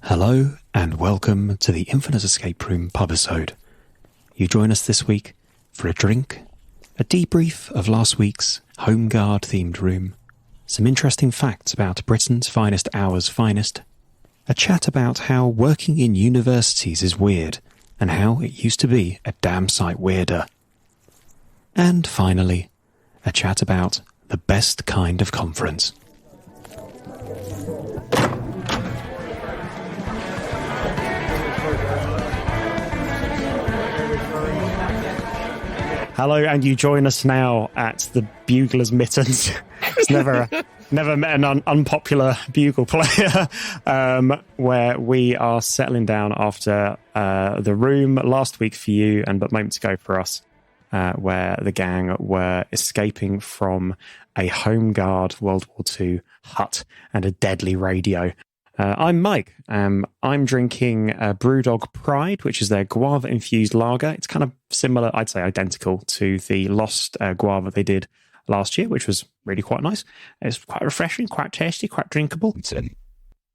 Hello and welcome to the Infinite Escape Room Pubisode. You join us this week for a drink, a debrief of last week's Home Guard themed room, some interesting facts about Britain's finest hour's finest, a chat about how working in universities is weird and how it used to be a damn sight weirder. And finally, a chat about the best kind of conference. Hello, and you join us now at the Buglers Mittens. It's never met an unpopular bugle player, where we are settling down after the room last week for you, but moments ago for us, where the gang were escaping from a Home Guard World War II hut and a deadly radio. I'm Mike. I'm drinking Brewdog Pride, which is their guava-infused lager. It's kind of similar, I'd say identical to the Lost Guava they did last year, which was really quite nice. It's quite refreshing, quite tasty, quite drinkable.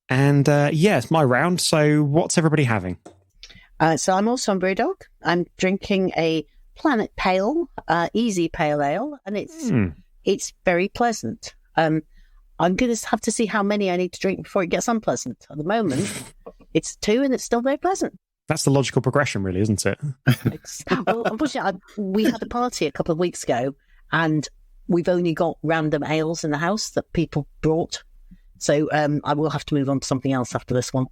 And it's my round. So what's everybody having? So I'm also on Brewdog. I'm drinking a Planet Pale, easy pale ale, and it's very pleasant. I'm going to have to see how many I need to drink before it gets unpleasant. At the moment, it's 2 and it's still very pleasant. That's the logical progression, really, isn't it? Well, unfortunately, we had a party a couple of weeks ago and we've only got random ales in the house that people brought. So I will have to move on to something else after this one.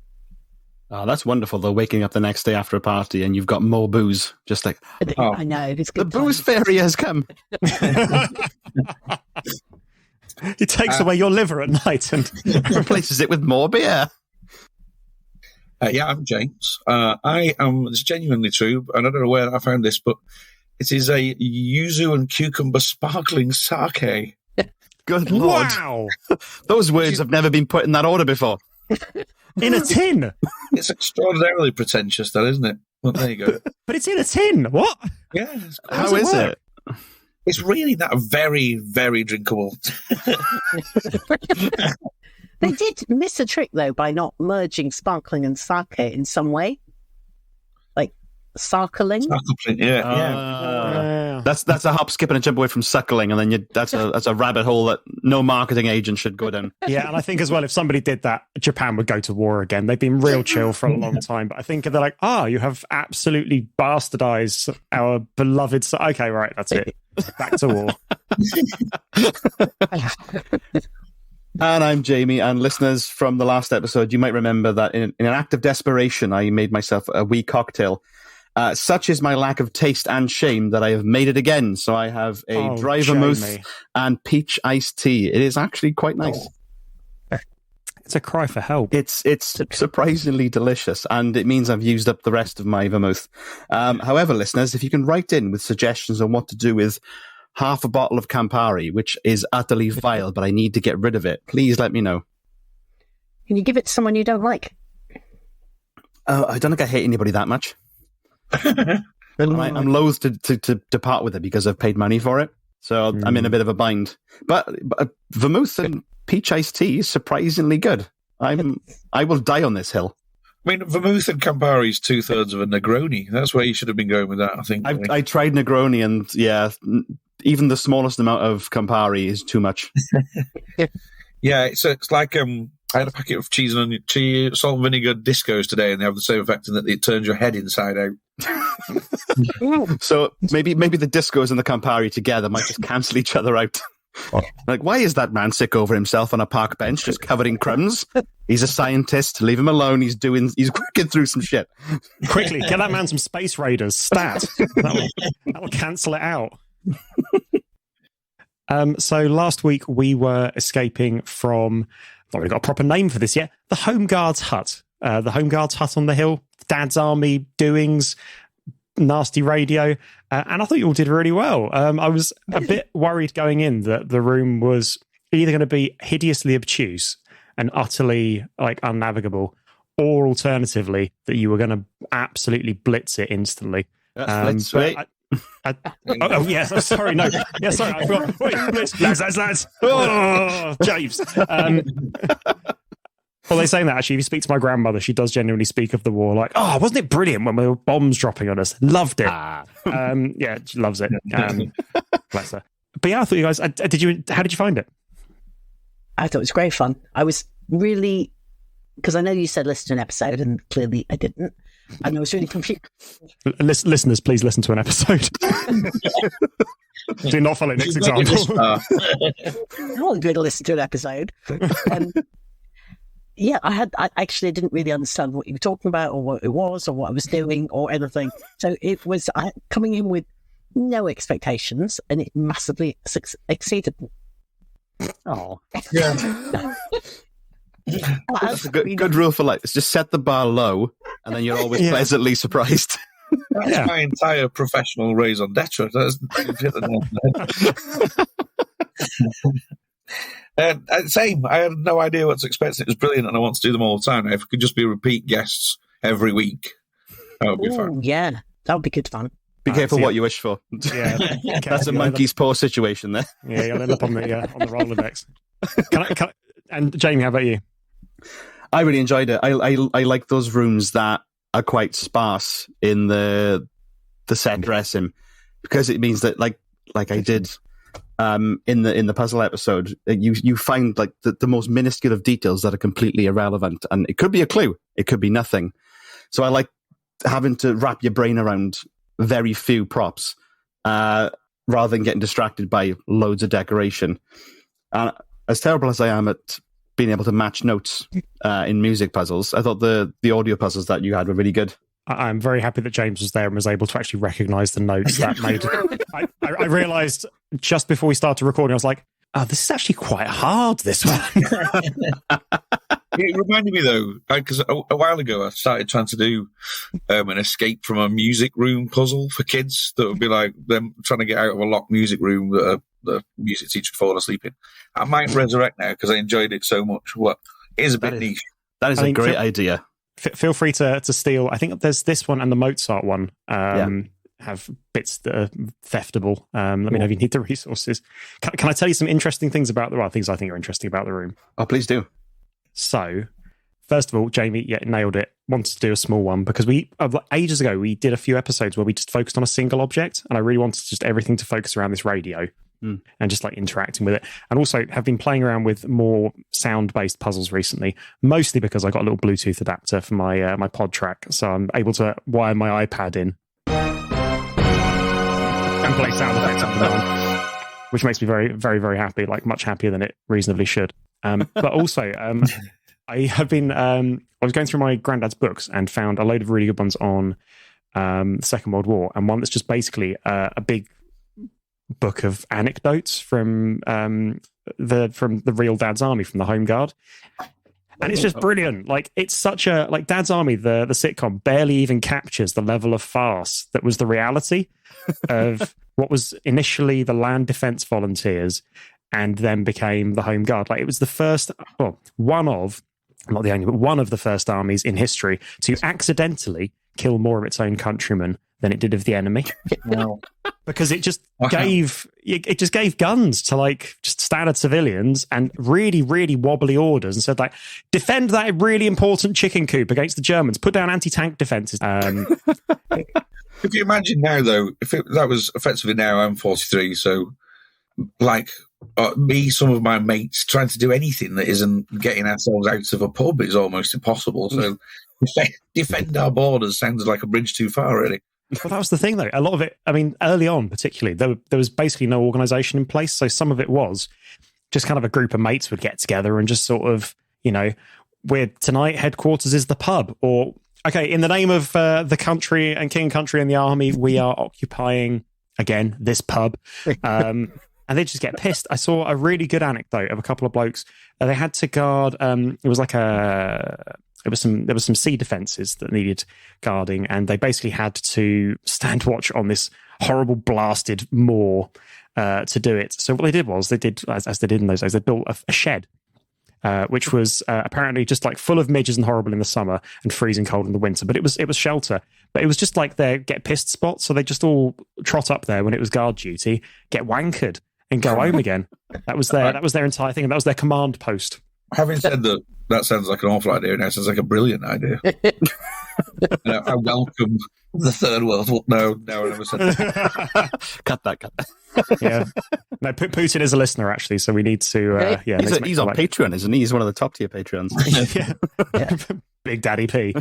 Oh, that's wonderful, though, waking up the next day after a party and you've got more booze. Just like, I know. It's good. The booze fairy has come. It takes away your liver at night and replaces it with more beer. I'm James. It's genuinely true, and I don't know where I found this, but it is a yuzu and cucumber sparkling sake. Good Lord. Wow! Those words have never been put in that order before. In a tin? It's extraordinarily pretentious, though, isn't it? Well, there you go. But it's in a tin. What? Yeah. How is it? It's really that very, very drinkable. They did miss a trick, though, by not merging sparkling and sake in some way. Like, sarkling. Yeah. That's a hop, skip, and a jump away from suckling, and then that's a rabbit hole that no marketing agent should go down. Yeah, and I think as well, if somebody did that, Japan would go to war again. They've been real chill for a long time, but I think they're like, you have absolutely bastardized our beloved... Okay, right, that's it. Back to war. And I'm Jamie, and listeners from the last episode, you might remember that in an act of desperation, I made myself a wee cocktail. Such is my lack of taste and shame that I have made it again. So I have a dry vermouth and peach iced tea. It is actually quite nice. It's a cry for help. It's surprisingly delicious, and it means I've used up the rest of my vermouth. However, listeners, if you can write in with suggestions on what to do with half a bottle of Campari, which is utterly vile, but I need to get rid of it, please let me know. Can you give it to someone you don't like? I don't think I hate anybody that much. I'm loath to part with it because I've paid money for it, so I'm in a bit of a bind. But vermouth and peach iced tea is surprisingly good. I will die on this hill. I mean, vermouth and Campari is 2/3 of a Negroni. That's where you should have been going with that, I think. I tried Negroni, and even the smallest amount of Campari is too much. Yeah, it's like I had a packet of cheese and onion, salt and vinegar discos today, and they have the same effect in that it turns your head inside out. So maybe the discos and the Campari together might just cancel each other out. Like, why is that man sick over himself on a park bench just covered in crumbs? He's a scientist. Leave him alone. He's working through some shit. Quickly, get that man some Space Raiders. Stat. That will cancel it out. So last week we were escaping from... I've not really got a proper name for this yet. The Home Guards hut. The Home Guards hut on the hill. Dad's Army doings. Nasty radio. And I thought you all did really well. I was a bit worried going in that the room was either going to be hideously obtuse and utterly unnavigable, or alternatively that you were going to absolutely blitz it instantly. Let's wait. Sorry, no. Yeah, sorry, I forgot. Wait, lads. Oh, James. Well, they're saying that actually, if you speak to my grandmother, she does genuinely speak of the war like, oh, wasn't it brilliant when we were bombs dropping on us? Loved it. Yeah, she loves it. Bless her. But yeah, I thought you guys, how did you find it? I thought it was great fun. I was really, because I know you said listen to an episode, and clearly I didn't. And I was really confused. Listeners, please listen to an episode. Do not follow Nick's example. I'm not going to listen to an episode. Yeah, I actually didn't really understand what you were talking about, or what it was, or what I was doing, or anything. So it was coming in with no expectations, and it massively exceeded. Oh, yeah. That's a good rule for life. It's just set the bar low, and then you're always pleasantly surprised. That's my entire professional raison d'etre. Same. I had no idea what to expect. It was brilliant, and I want to do them all the time. If it could just be repeat guests every week, that would be fun. Yeah, that would be good fun. Be careful what you wish for. Yeah, that's a monkey's paw situation there. Yeah, you'll end up on the Rolodex. And Jamie, how about you? I really enjoyed it. I like those rooms that are quite sparse in the set dressing, because it means that like I did in the puzzle episode, you find like the most minuscule of details that are completely irrelevant, and it could be a clue, it could be nothing. So I like having to wrap your brain around very few props rather than getting distracted by loads of decoration. And as terrible as I am at being able to match notes in music puzzles, I thought the audio puzzles that you had were really good. I'm very happy that James was there and was able to actually recognise the notes that made. I realised just before we started recording, I was like, "Oh, this is actually quite hard. This one." It reminded me though, because a while ago I started trying to do an escape from a music room puzzle for kids that would be like them trying to get out of a locked music room that the music teacher would fall asleep in. I might resurrect now because I enjoyed it so much. What is a bit niche. That is a great idea. Feel free to steal. I think there's this one and the Mozart one have bits that are theftable. Let me know if you need the resources. Can I tell you some interesting things about things I think are interesting about the room? Oh, please do. So, first of all, Jamie, nailed it. Wanted to do a small one because ages ago we did a few episodes where we just focused on a single object, and I really wanted just everything to focus around this radio and just like interacting with it. And also have been playing around with more sound-based puzzles recently, mostly because I got a little Bluetooth adapter for my my pod track, so I'm able to wire my iPad in and play sound effects up and down, which makes me very, very, very happy. Like much happier than it reasonably should. But also, I have been. I was going through my granddad's books and found a load of really good ones on the Second World War, and one that's just basically a big book of anecdotes from the real Dad's Army, from the Home Guard, and it's just brilliant. Like it's such a Dad's Army, the sitcom, barely even captures the level of farce that was the reality of what was initially the Land Defence Volunteers. And then became the Home Guard. Like it was the first, one of the first armies in history to accidentally kill more of its own countrymen than it did of the enemy. Wow. Because it just gave guns to like just standard civilians and really, really wobbly orders and said like, defend that really important chicken coop against the Germans, put down anti-tank defences. If you imagine now though, that was effectively now I'm 43, so like some of my mates trying to do anything that isn't getting ourselves out of a pub is almost impossible. So defend our borders sounds like a bridge too far, really. Well, that was the thing, though. A lot of it, I mean, early on particularly, there was basically no organisation in place. So some of it was just kind of a group of mates would get together and just sort of, tonight headquarters is the pub. Or, okay, in the name of the country and king and country and the army, we are occupying, again, this pub. And they just get pissed. I saw a really good anecdote of a couple of blokes. They had to guard. There was some sea defences that needed guarding, and they basically had to stand watch on this horrible blasted moor to do it. So what they did was as they did in those days, they built a shed, which was apparently just like full of midges and horrible in the summer and freezing cold in the winter. But it was shelter. But it was just like their get pissed spot. So they just all trot up there when it was guard duty, get wankered, and go home again. That was their entire thing, and that was their command post. Having said that, that sounds like an awful idea. Now it sounds like a brilliant idea. I welcome the third world. No, I never said that. Cut that. Yeah. No, Putin is a listener, actually, so we need to... he's on Patreon, isn't he? He's one of the top-tier Patreons. Yeah. Big Daddy P.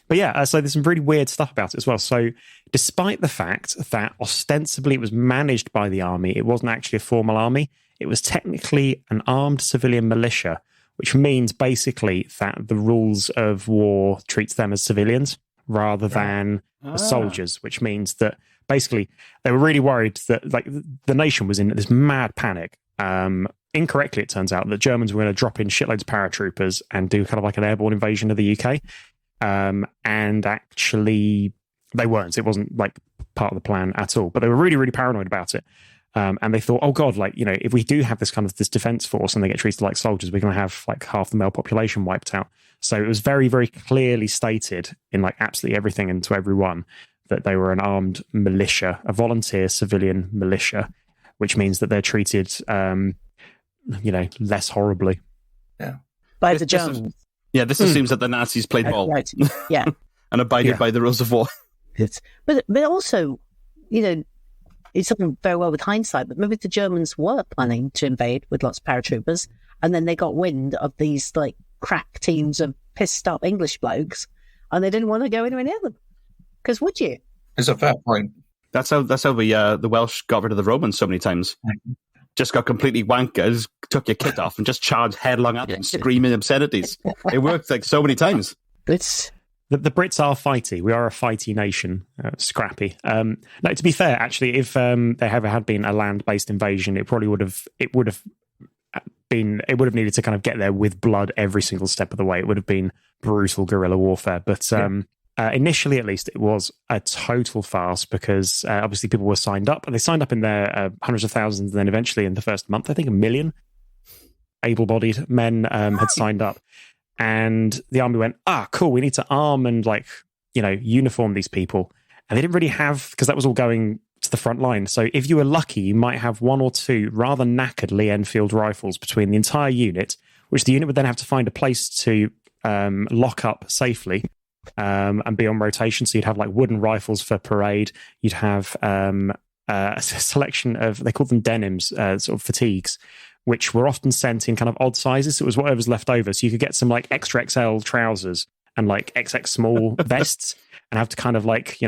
But yeah, so there's some really weird stuff about it as well. So despite the fact that ostensibly it was managed by the army, it wasn't actually a formal army. It was technically an armed civilian militia, which means basically that the rules of war treats them as civilians rather than soldiers, which means that basically they were really worried that like the nation was in this mad panic. Incorrectly, it turns out that Germans were going to drop in shitloads of paratroopers and do kind of like an airborne invasion of the UK. And actually they weren't. It wasn't like part of the plan at all, but they were really, really paranoid about it. And they thought, oh God, like, you know, if we do have this kind of this defense force and they get treated like soldiers, we're going to have like half the male population wiped out. So it was very, very clearly stated in like absolutely everything and to everyone that they were an armed militia, a volunteer civilian militia, which means that they're treated, less horribly. Yeah. By the Germans. This assumes that the Nazis played ball. Right. Yeah. And abided by the rules of war. But also, you know, it's something very well with hindsight, but maybe the Germans were planning to invade with lots of paratroopers, and then they got wind of these like crack teams of pissed up English blokes, and they didn't want to go anywhere near them. Because would you? It's a fair point. That's how the Welsh got rid of the Romans so many times. Just got completely wankered, took your kit off, and just charged headlong at them, screaming obscenities. It worked like so many times. It's the Brits are fighty. We are a fighty nation, scrappy. No, to be fair, actually, if there ever had been a land-based invasion, it would have needed to kind of get there with blood every single step of the way. It would have been brutal guerrilla warfare. But initially, at least, it was a total farce because obviously people were signed up, and they signed up in their hundreds of thousands. And then eventually, in the first month, I think 1 million able-bodied men had signed up. And the army went, cool, we need to arm and uniform these people. And they didn't really have, because that was all going to the front line. So if you were lucky, you might have 1 or 2 rather knackered Lee Enfield rifles between the entire unit, which the unit would then have to find a place to lock up safely and be on rotation. So you'd have like wooden rifles for parade. You'd have a selection of, they called them denims, sort of fatigues, which were often sent in kind of odd sizes. So it was whatever's left over. So you could get some like extra XL trousers and like XX small vests and have to kind of like,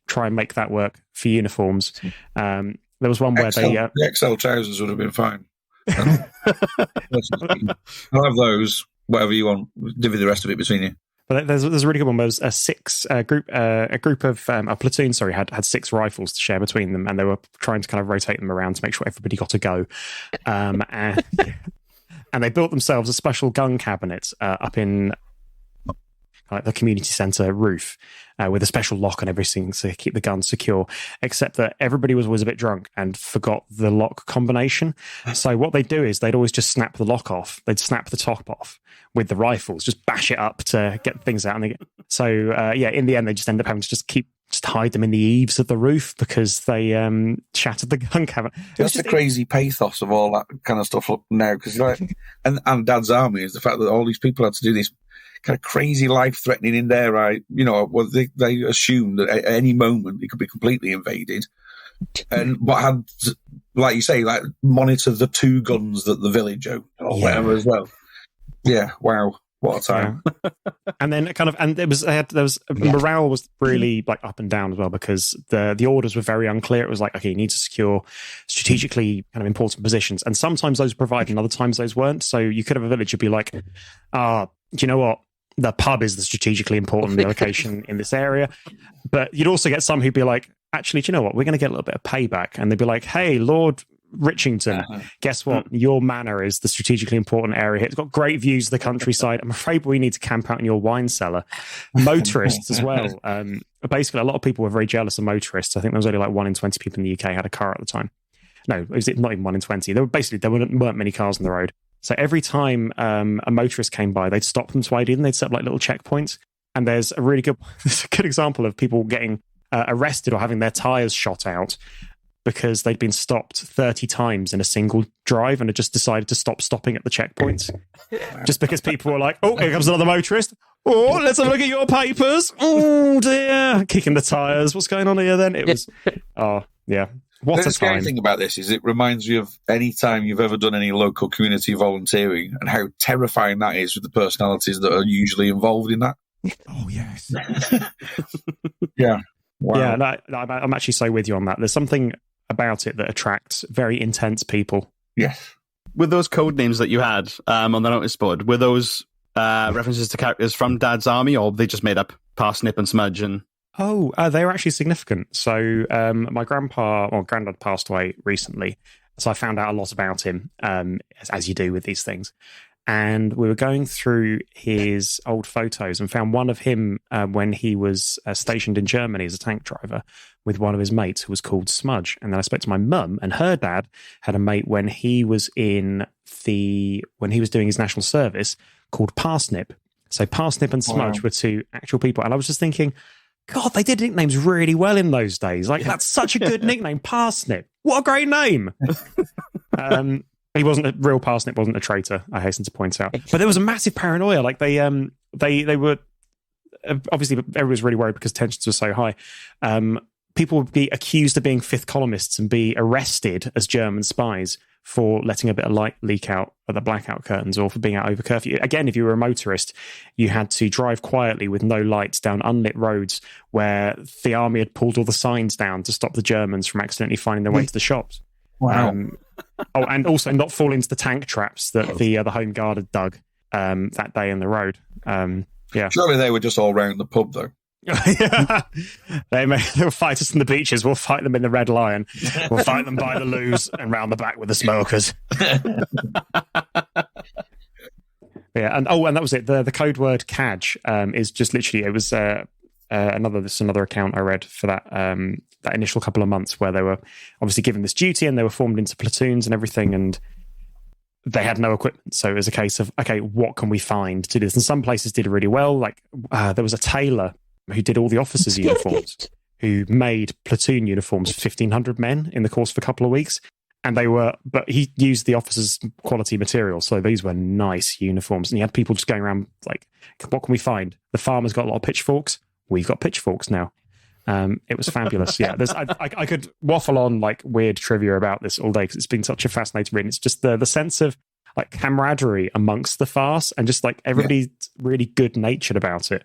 try and make that work for uniforms. There was one where the XL trousers would have been fine. I'll have those, whatever you want, divvy the rest of it between you. But there's a really good one. There was a platoon had 6 rifles to share between them, and they were trying to kind of rotate them around to make sure everybody got a go. And they built themselves a special gun cabinet up in like the community centre roof with a special lock on everything to keep the guns secure, except that everybody was always a bit drunk and forgot the lock combination. So what they'd do is they'd always just snap the lock off. They'd snap the top off with the rifles, just bash it up to get things out. And in the end, they just end up having to just hide them in the eaves of the roof because they shattered the gun cabinet. That's the crazy pathos of all that kind of stuff now, because and Dad's army is the fact that all these people had to do this kind of crazy life-threatening in there, right? They assumed that at any moment it could be completely invaded, but had, like you say, like monitor the 2 guns that the village owned or whatever as well. Yeah, wow, what a time! Yeah. And then morale was really like up and down as well because the orders were very unclear. It was like, okay, you need to secure strategically kind of important positions, and sometimes those were provided, and other times those weren't. So you could have a village would be like, do you know what? The pub is the strategically important location in this area. But you'd also get some who'd be like, actually, do you know what? We're going to get a little bit of payback. And they'd be like, hey, Lord Richington, guess what? Your manor is the strategically important area here. It's got great views of the countryside. I'm afraid we need to camp out in your wine cellar. Motorists as well. Basically, a lot of people were very jealous of motorists. I think there was only like 1 in 20 people in the UK had a car at the time. No, it was not even 1 in 20. There weren't many cars on the road. So every time a motorist came by, they'd stop them to ID them. They'd set up like little checkpoints. And there's a good example of people getting arrested or having their tyres shot out because they'd been stopped 30 times in a single drive and had just decided to stop stopping at the checkpoints. Just because people were like, oh, here comes another motorist. Oh, let's have a look at your papers. Oh, dear. Kicking the tyres. What's going on here then? It was, oh, yeah. What The a scary time. thing about this is it reminds me of any time you've ever done any local community volunteering and how terrifying that is with the personalities that are usually involved in that. Oh, yes. Yeah. Wow. Yeah, no, I'm actually so with you on that. There's something about it that attracts very intense people. Yes. With those code names that you had on the notice board, were those references to characters from Dad's army, or they just made up Parsnip and Smudge? And Oh, they were actually significant. So my granddad passed away recently. So I found out a lot about him, as you do with these things. And we were going through his old photos and found one of him when he was stationed in Germany as a tank driver with one of his mates who was called Smudge. And then I spoke to my mum, and her dad had a mate when he was doing his national service called Parsnip. So Parsnip and Smudge were two actual people. And I was just thinking, God, they did nicknames really well in those days. Like, that's such a good nickname, Parsnip. What a great name. He wasn't a real Parsnip, wasn't a traitor, I hasten to point out. But there was a massive paranoia. Like they were obviously everyone was really worried because tensions were so high. People would be accused of being fifth columnists and be arrested as German spies for letting a bit of light leak out of the blackout curtains or for being out over curfew. Again, if you were a motorist, you had to drive quietly with no lights down unlit roads where the army had pulled all the signs down to stop the Germans from accidentally finding their way to the shops. Wow. And also not fall into the tank traps that the Home Guard had dug that day in the road. Yeah. Surely they were just all round the pub, though. Yeah. They'll fight us in the beaches. We'll fight them in the Red Lion. We'll fight them by the loos and round the back with the smokers. Yeah, and that was it. The code word "cadge" is just literally. It was another account I read for that initial couple of months where they were obviously given this duty and they were formed into platoons and everything, and they had no equipment. So it was a case of, okay, what can we find to do this? And some places did really well. Like there was a tailor who did all the officers' uniforms, who made platoon uniforms for 1,500 men in the course of a couple of weeks. And but he used the officers' quality material. So these were nice uniforms. And he had people just going around like, what can we find? The farmer's got a lot of pitchforks. We've got pitchforks now. It was fabulous. Yeah, I could waffle on like weird trivia about this all day because it's been such a fascinating read. It's just the sense of like camaraderie amongst the farce and just like everybody's really good natured about it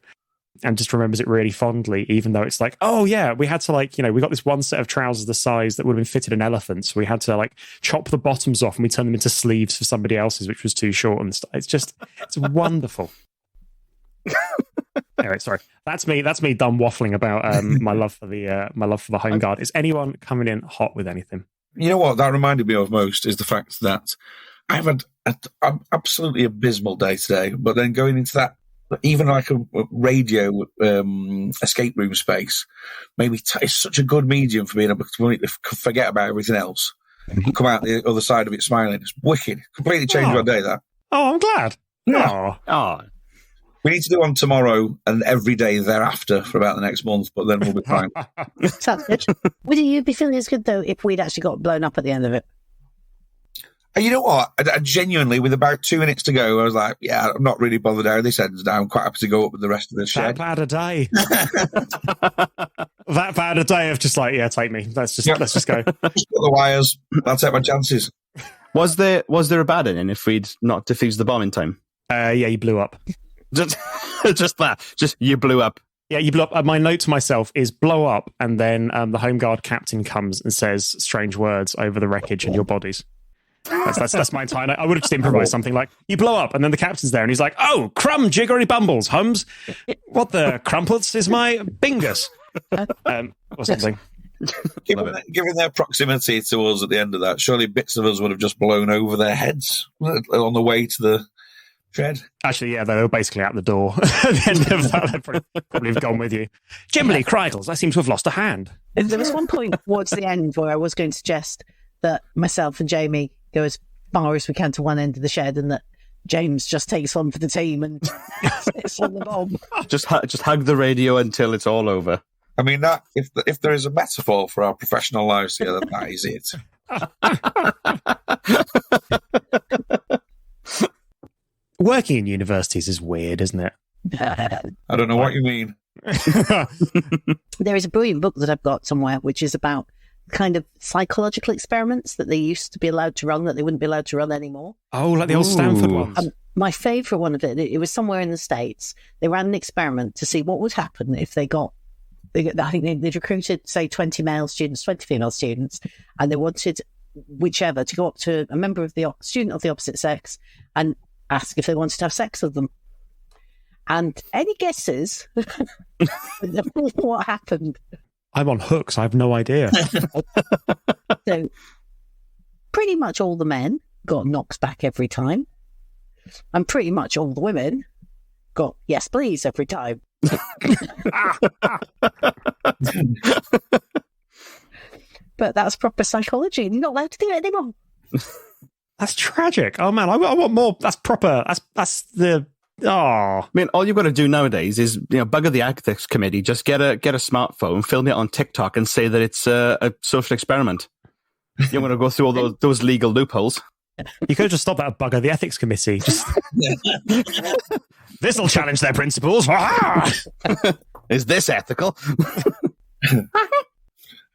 and just remembers it really fondly, even though it's like, oh yeah, we had to like, we got this one set of trousers the size that would have been fitted an elephant. So we had to like chop the bottoms off and we turned them into sleeves for somebody else's, which was too short and stuff. It's wonderful. Anyway, sorry. That's me done waffling about my love for the Home Guard. Is anyone coming in hot with anything? You know what that reminded me of most is the fact that I've had an absolutely abysmal day today, but then going into that, even like a radio escape room space, maybe it's such a good medium for being able to forget about everything else and come out the other side of it smiling. It's wicked. Completely changed my day, that. Oh, I'm glad. Yeah. Oh. We need to do one tomorrow and every day thereafter for about the next month, but then we'll be fine. Sounds good. Would you be feeling as good, though, if we'd actually got blown up at the end of it? And you know what? I genuinely, with about 2 minutes to go, I was like, yeah, I'm not really bothered how this ends now. I'm quite happy to go up with the rest of the shed. That bad a day. That bad a day of just like, yeah, take me. Let's just go. Just put the wires. I'll take my chances. Was there a bad ending if we'd not defused the bomb in time? Yeah, you blew up. Just that. Just you blew up. Yeah, you blew up. My note to myself is blow up, and then the Home Guard captain comes and says strange words over the wreckage and your bodies. That's my entire note. I would have just improvised something like, you blow up, and then the captain's there, and he's like, oh, crumb jiggery bumbles, Hums. What the crumpets is my bingus? Or something. Given their proximity to us at the end of that, surely bits of us would have just blown over their heads on the way to the shed. Actually, yeah, they were basically out the door at the end of that. They'd probably have gone with you. Jiminy Crikles, I seem to have lost a hand. There was one point towards the end where I was going to suggest that myself and Jamie go as far as we can to one end of the shed and that James just takes one for the team and sits on the bomb. Just hug the radio until it's all over. I mean, that if there is a metaphor for our professional lives together, that is it. Working in universities is weird, isn't it? I don't know what you mean. There is a brilliant book that I've got somewhere, which is about kind of psychological experiments that they used to be allowed to run that they wouldn't be allowed to run anymore. Oh, like the old Stanford ones. My favourite one of it was somewhere in the States. They ran an experiment to see what would happen if they got, I think they'd recruited, say, 20 male students, 20 female students, and they wanted whichever to go up to a member of the student of the opposite sex and ask if they wanted to have sex with them. And any guesses what happened? I'm on hooks. I have no idea. So pretty much all the men got knocks back every time. And pretty much all the women got yes, please every time. But that's proper psychology, and you're not allowed to do it anymore. That's tragic. Oh man, I want more. That's proper. That's the. Oh, I mean, all you've got to do nowadays is, bugger the ethics committee. Just get a smartphone, film it on TikTok, and say that it's a social experiment. You don't want to go through all those legal loopholes. You could have just stopped that bugger the ethics committee. This will challenge their principles. Is this ethical? I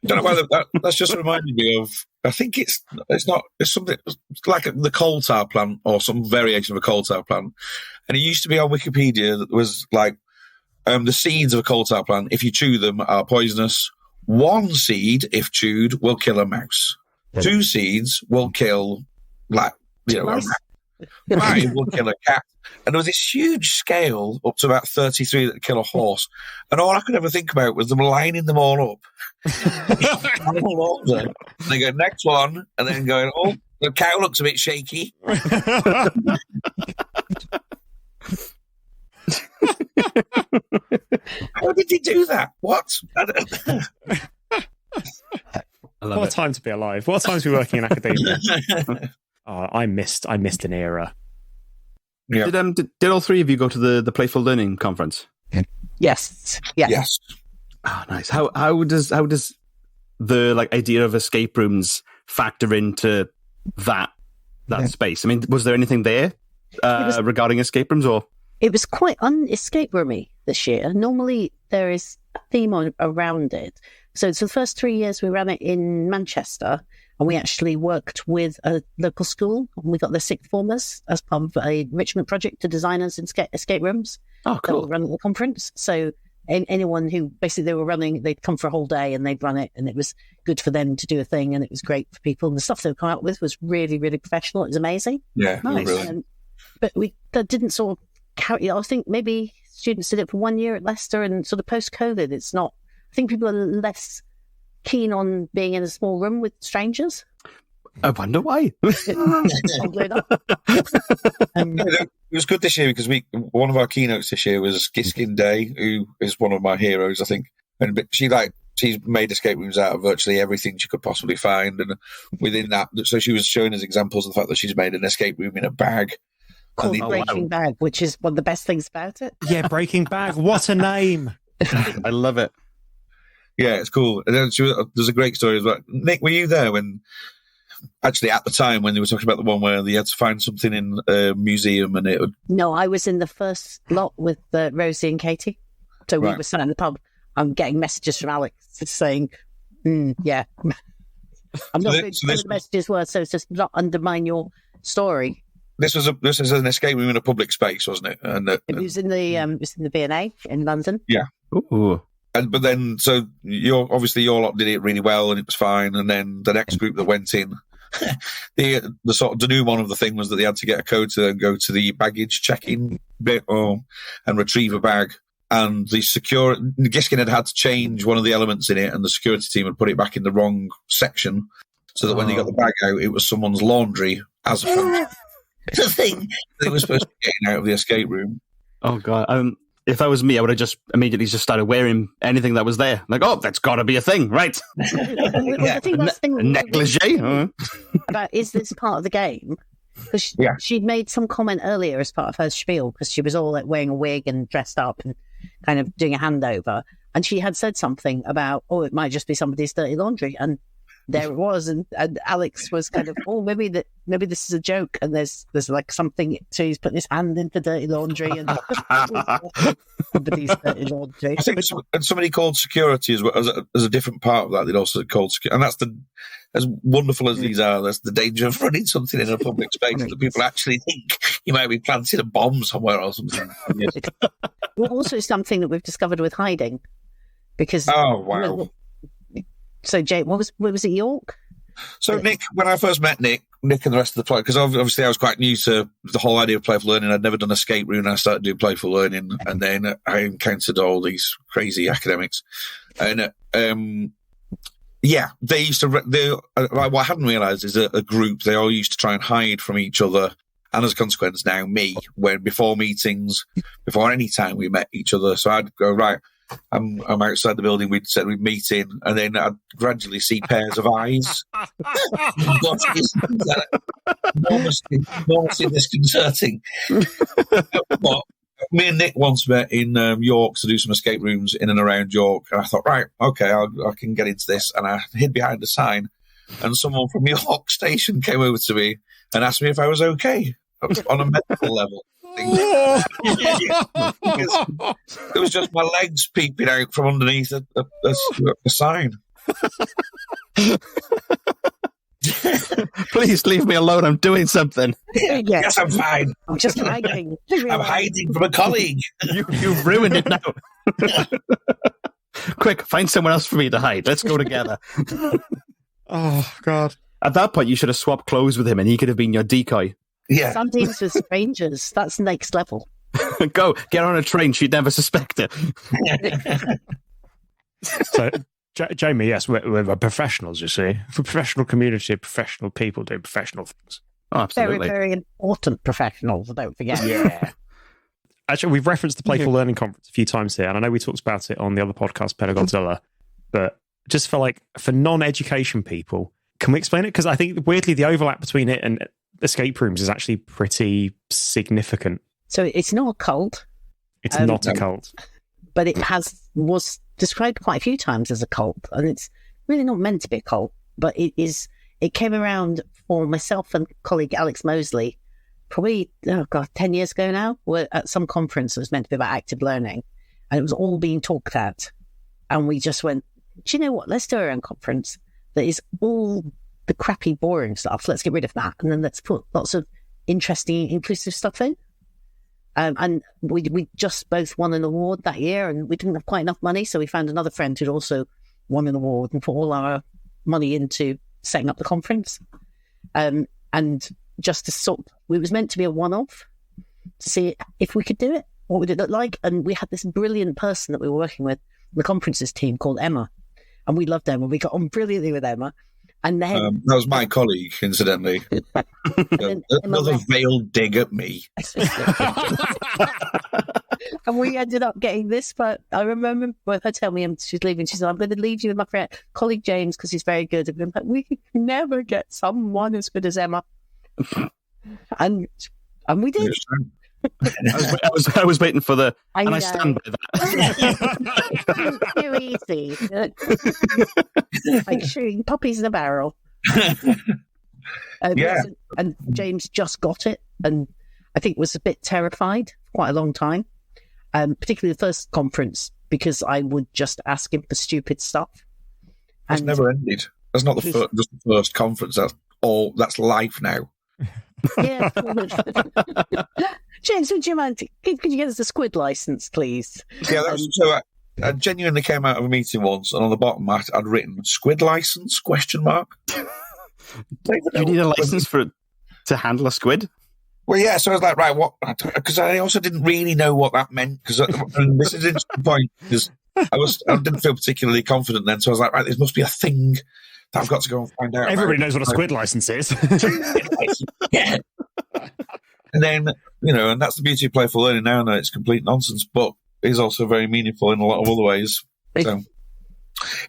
don't know whether that's just reminded me of. I think it's something like the coal tar plant or some variation of a coal tar plant. And it used to be on Wikipedia that was like the seeds of a coal tar plant, if you chew them, are poisonous. One seed, if chewed, will kill a mouse. Yeah. 2 seeds will kill, a rat. 5 will kill a cat. And there was this huge scale up to about 33 that would kill a horse. And all I could ever think about was them lining them all up. And they go, next one. And then going, oh, the cow looks a bit shaky. How did he do that? What? What a time to be alive. What a time to be working in academia. I missed an era. Yeah. Did all 3 of you go to the Playful Learning conference? Yes. Yes. Oh, nice. How does the idea of escape rooms factor into that space? I mean, was there anything there regarding escape rooms, or? It was quite un-escape roomy this year. Normally there is a theme around it. So the first 3 years we ran it in Manchester, and we actually worked with a local school. And we got the 6th formers as part of a enrichment project to designers in escape rooms. Oh, cool. That were run at the conference. So anyone who basically they were running, they'd come for a whole day and they'd run it, and it was good for them to do a thing, and it was great for people. And the stuff they would come out with was really, really professional. It was amazing. Yeah, nice. Really. But that didn't sort of carry. I think maybe students did it for 1 year at Leicester, and sort of post-COVID, it's not. I think people are less keen on being in a small room with strangers. I wonder why. It was good this year because one of our keynotes this year was Giskin Day, who is one of my heroes, I think. And she's made escape rooms out of virtually everything she could possibly find, and within that, so she was showing us examples of the fact that she's made an escape room in a bag. Called Breaking Bag, which is one of the best things about it. Yeah, Breaking Bag. What a name. I love it. Yeah, it's cool. And then there's a great story as well. Nick, were you there when, actually at the time when they were talking about the one where they had to find something in a museum and it would... No, I was in the first lot with Rosie and Katie. So we were sat in the pub. I'm getting messages from Alex saying, yeah. I'm not going to tell the messages were, so it's just not undermine your story. This was an escape room in a public space, wasn't it? And it was in the V&A in London. Yeah. Ooh. But then, so your lot did it really well, and it was fine. And then the next group that went in, the sort of denouement of the thing was that they had to get a code to then go to the baggage check-in bit and retrieve a bag. And Giskin had to change one of the elements in it, and the security team had put it back in the wrong section, so that when they got the bag out, it was someone's laundry as a the thing they were supposed to be getting out of the escape room. Oh god! If I was me, I would have just immediately started wearing anything that was there. Like, oh, that's got to be a thing, right? I think that's the thing negligee. About is this part of the game? Because she'd made some comment earlier as part of her spiel, because she was all like wearing a wig and dressed up and kind of doing a handover. And she had said something about, oh, it might just be somebody's dirty laundry. And there it was. And Alex was kind of, oh, maybe this is a joke. And there's like something, so he's putting his hand into dirty laundry and somebody's dirty laundry. I think somebody called security as a different part of that. They'd also called security. And that's as wonderful as these are, that's the danger of running something in a public space that people actually think you might be planting a bomb somewhere or something. Well, also something that we've discovered with hiding. Because oh wow! So Jay, what was it? York? So Nick, when I first met Nick and the rest of the play, because obviously I was quite new to the whole idea of playful learning. I'd never done escape room, and I started doing playful learning, and then I encountered all these crazy academics, and they used to. What I hadn't realised is a group. They all used to try and hide from each other. And as a consequence, now me, when before meetings, before any time we met each other, so I'd go, right, I'm outside the building, we'd meet in, and then I'd gradually see pairs of eyes. Enormously disconcerting. But me and Nick once met in York to do some escape rooms in and around York, and I thought, right, okay, I can get into this, and I hid behind a sign, and someone from York Station came over to me and asked me if I was okay on a medical level. It was just my legs peeping out from underneath a sign. Please leave me alone. I'm doing something. Yes, I'm fine. I'm just hiding. I'm hiding from a colleague. You've ruined it now. Quick, find someone else for me to hide. Let's go together. Oh, God. At that point, you should have swapped clothes with him and he could have been your decoy. Yeah. Some teams with strangers. That's next level. Go, get on a train. She'd never suspect it. So, Jamie, yes, we're professionals, you see. For professional community, professional people do professional things. Oh, absolutely. Very, very important professionals, don't forget. Yeah. Actually, we've referenced the Playful Learning Conference a few times here, and I know we talked about it on the other podcast, Pedagodzilla, but just for non-education people, can we explain it? Because I think, weirdly, the overlap between it and escape rooms is actually pretty significant. So it's not a cult. It's not a cult. But it was described quite a few times as a cult, and it's really not meant to be a cult, but it is. It came around for myself and colleague Alex Mosley probably, 10 years ago now. We're at some conference that was meant to be about active learning, and it was all being talked at. And we just went, do you know what? Let's do our own conference that is all the crappy, boring stuff. Let's get rid of that, and then let's put lots of interesting, inclusive stuff in. And we just both won an award that year, and we didn't have quite enough money, so we found another friend who'd also won an award and put all our money into setting up the conference. And just to it was meant to be a one-off to see if we could do it. What would it look like? And we had this brilliant person that we were working with, the conferences team, called Emma, and we loved Emma. We got on brilliantly with Emma. And then that was my colleague, incidentally. Another veiled dig at me. And we ended up getting this, but I remember her telling me she's leaving. She said, I'm going to leave you with my friend, colleague James, because he's very good. And I'm like, we can never get someone as good as Emma. And we did. I was waiting for the, and I stand by that. Too easy. Like shooting puppies in a barrel. And James just got it, and I think was a bit terrified for quite a long time, particularly the first conference, because I would just ask him for stupid stuff. That's never ended. That's not just the first conference. That's life now. Yeah. James, would you mind? Could you get us a squid license, please? Yeah, that was so. I genuinely came out of a meeting once, and on the bottom I'd written "squid license?" ? Do you need a license to handle a squid? Well, yeah. So I was like, right, what? Because I also didn't really know what that meant. Because this is an interesting point. Because I didn't feel particularly confident then. So I was like, right, this must be a thing that I've got to go and find out. Everybody knows what a squid license is. Yeah. And then, and that's the beauty of playful learning now. I know it's complete nonsense, but is also very meaningful in a lot of other ways. So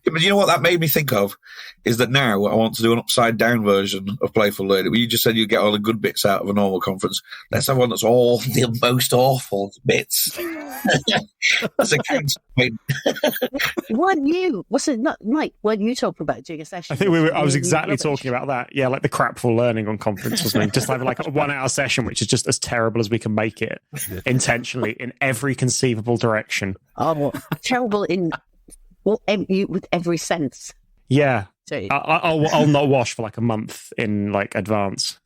But you know what that made me think of? Is that now I want to do an upside-down version of Playful Learning. You just said you get all the good bits out of a normal conference. Let's have one that's all the most awful bits. That's a counterpoint. Weren't you? Was it not, Mike? Weren't you talking about doing a session? I think I was exactly talking about that. Yeah, like the crapful learning on conference, wasn't it? Just having like a 1 hour session, which is just as terrible as we can make it, intentionally in every conceivable direction. Oh, well, terrible in with every sense. Yeah. So, I'll not wash for like a month in like advance.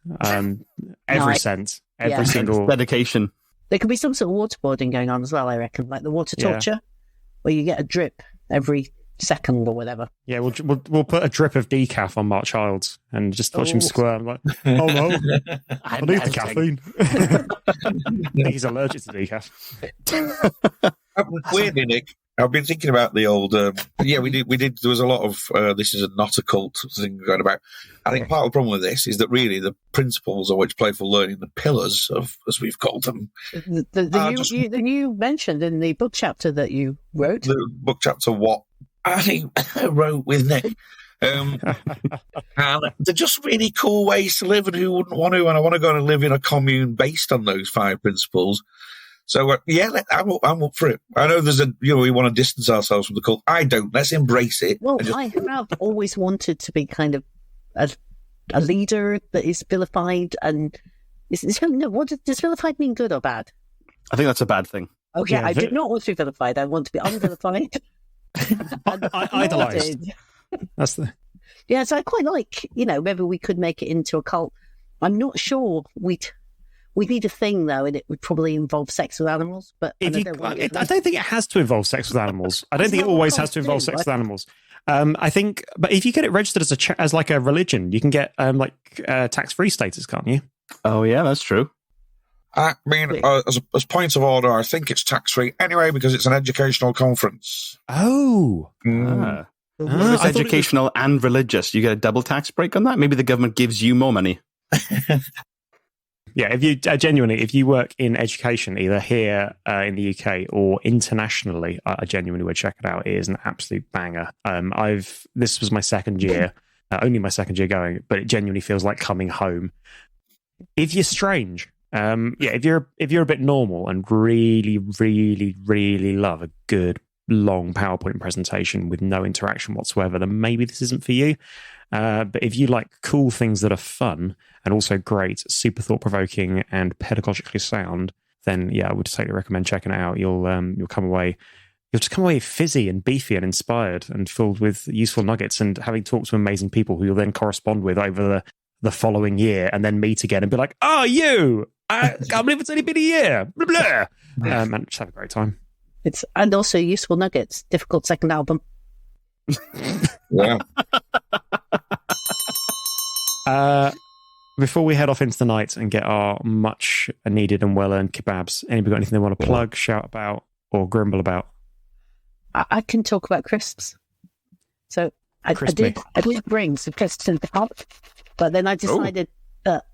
Every sense, every single dedication. There could be some sort of waterboarding going on as well, I reckon, like the water torture, where you get a drip every second or whatever. Yeah, we'll put a drip of decaf on Mark Childs and just watch him squirm. Like, oh no, I need the caffeine. I think he's allergic to decaf. Weirdly, Nick, I've been thinking about the old. We did. There was a lot of this is a not a cult thing going about. I think part of the problem with this is that really the principles of which Playful Learning, the pillars of, as we've called them, the you mentioned in the book chapter that you wrote. The book chapter what I wrote with Nick. And they're just really cool ways to live, and who wouldn't want to? And I want to go and live in a commune based on those 5 principles. So, I'm up for it. I know we want to distance ourselves from the cult. I don't. Let's embrace it. Well, I have always wanted to be kind of a leader that is vilified. And does vilified mean good or bad? I think that's a bad thing. Okay, yeah, I do not want to be vilified. I want to be unvilified. Idolized. That's the... Yeah, so I quite like, maybe we could make it into a cult. I'm not sure we need a thing, though, and it would probably involve sex with animals. But I don't think it has to involve sex with animals. I don't think it always has to involve sex with animals. I think, but if you get it registered as like a religion, you can get tax-free status, can't you? Oh yeah, that's true. I mean, as points of order, I think it's tax-free anyway because it's an educational conference. Oh. It's educational and religious. You get a double tax break on that. Maybe the government gives you more money. Yeah, if you genuinely, if you work in education, either here in the UK or internationally, I genuinely would check it out. It is an absolute banger. This was my second year, only my second year going, but it genuinely feels like coming home. If you're strange, if you're a bit normal and really, really, really love a good long PowerPoint presentation with no interaction whatsoever, then maybe this isn't for you. But if you like cool things that are fun and also great, super thought-provoking and pedagogically sound, then I would totally recommend checking it out. You'll come away, you'll just come away fizzy and beefy and inspired and filled with useful nuggets and having talked to amazing people who you'll then correspond with over the following year and then meet again and be like, oh, you! I can't believe it's only been a year! Blah, blah. And just have a great time. And also useful nuggets. Difficult second album. Yeah. Before we head off into the night and get our much needed and well-earned kebabs, anybody got anything they want to plug, shout about, or grumble about? I can talk about crisps. So I did bring some crisps in the pot, but then I decided that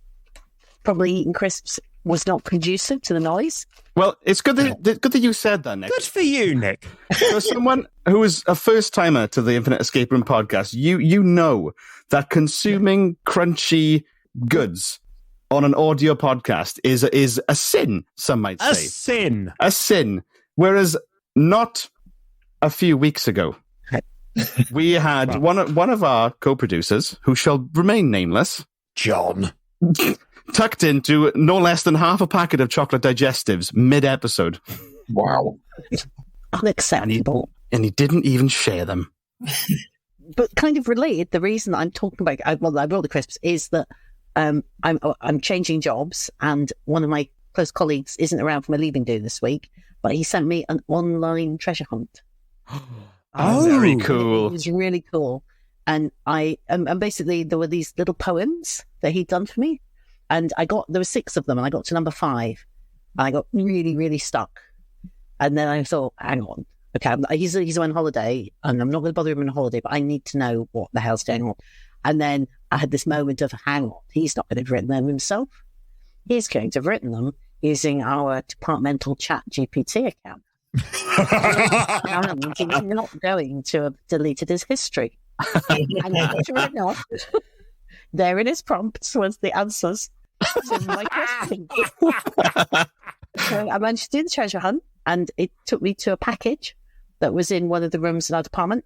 probably eating crisps was not conducive to the noise. Well, it's good that you said that, Nick. Good for you, Nick. For someone who is a first-timer to the Infinite Escape Room podcast, you know that consuming crunchy goods on an audio podcast is a sin, some might say. A sin. Whereas not a few weeks ago, we had one of our co-producers, who shall remain nameless, John, tucked into no less than half a packet of chocolate digestives mid-episode. Wow. Unacceptable. And he didn't even share them. But kind of related, the reason I'm talking about, I brought the crisps, is that I'm changing jobs, and one of my close colleagues isn't around for my leaving do this week, but he sent me an online treasure hunt. Oh, very cool. It was really cool. And basically there were these little poems that he'd done for me, and there were 6 of them, and I got to number 5, and I got really, really stuck. And then I thought, hang on, okay, he's on holiday, and I'm not going to bother him on holiday, but I need to know what the hell's going on. And then I had this moment of, hang on, he's not going to have written them himself. He's going to have written them using our departmental chat GPT account. And he's not going to have deleted his history. And sure enough, there in his prompts was the answers to my question. So I managed to do the treasure hunt, and it took me to a package that was in one of the rooms in our department,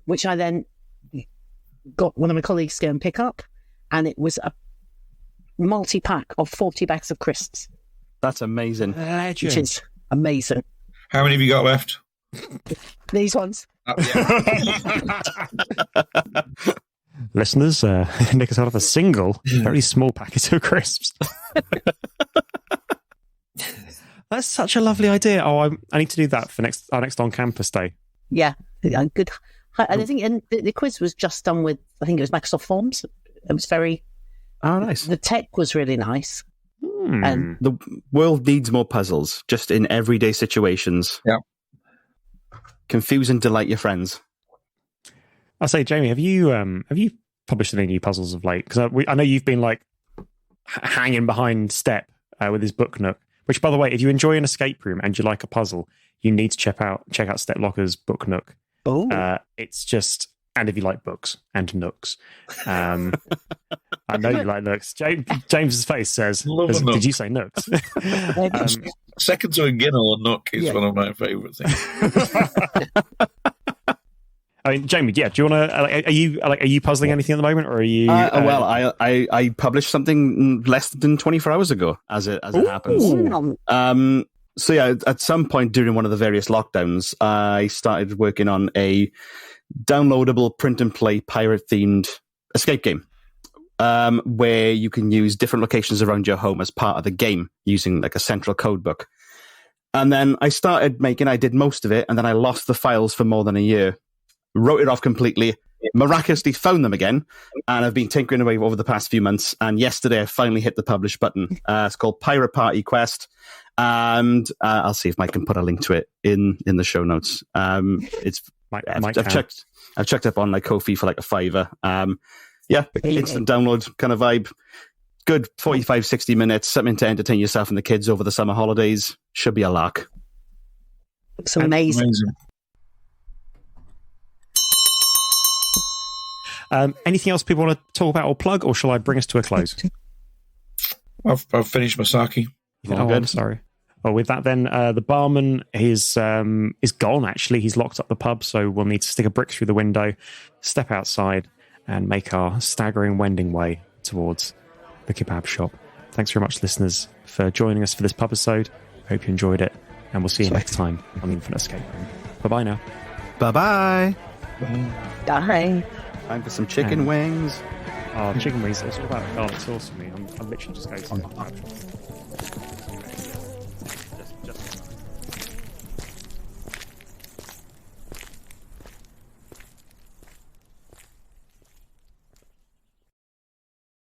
which I then got one of my colleagues to go and pick up, and it was a multi-pack of 40 bags of crisps. That's amazing. Legend. Which is amazing. How many have you got left? These ones. Listeners, Nick has out of a single, very small packet of crisps. That's such a lovely idea. Oh, I need to do that for our next on-campus day. Yeah, good. And I think the quiz was just done with, I think it was Microsoft Forms. It was very... Oh, nice. The tech was really nice. And the world needs more puzzles, just in everyday situations. Yeah. Confuse and delight your friends. I'll say, Jamie, have you published any new puzzles of late? Because I know you've been like hanging behind Step with his book nook. Which, by the way, if you enjoy an escape room and you like a puzzle, you need to check out Step Locker's book nook. Oh, it's just, and if you like books and nooks, I know you like nooks. James's face says, "Did you say nooks?" Second to a Ginnell or nook is one of my favourite things. I mean, Jamie, do you want to? Are you puzzling anything at the moment, or are you? Well, I published something less than 24 hours ago, as it happens. So yeah, at some point during one of the various lockdowns, I started working on a downloadable print and play pirate themed escape game, where you can use different locations around your home as part of the game using like a central code book. And then I did most of it, and then I lost the files for more than a year. Wrote it off completely, miraculously found them again, and I've been tinkering away over the past few months. And yesterday, I finally hit the publish button. It's called Pirate Party Quest, and I'll see if Mike can put a link to it in the show notes. I've checked up on like Ko-fi for like $5. Instant download kind of vibe. Good 45, 60 minutes, something to entertain yourself and the kids over the summer holidays. Should be a lark. It's amazing. Anything else people want to talk about or plug, or shall I bring us to a close? I've finished my sake. I'm sorry. Well, with that, then the barman is gone. Actually, he's locked up the pub, so we'll need to stick a brick through the window, step outside, and make our staggering wending way towards the kebab shop. Thanks very much, listeners, for joining us for this Pubisode. Hope you enjoyed it, and we'll see you next time on the Infinite Escape Room. Bye-bye now. Bye-bye. Bye. Time for some chicken wings. Oh, chicken wings. It's all about garlic sauce for me. I'm literally just going to the kebab shop.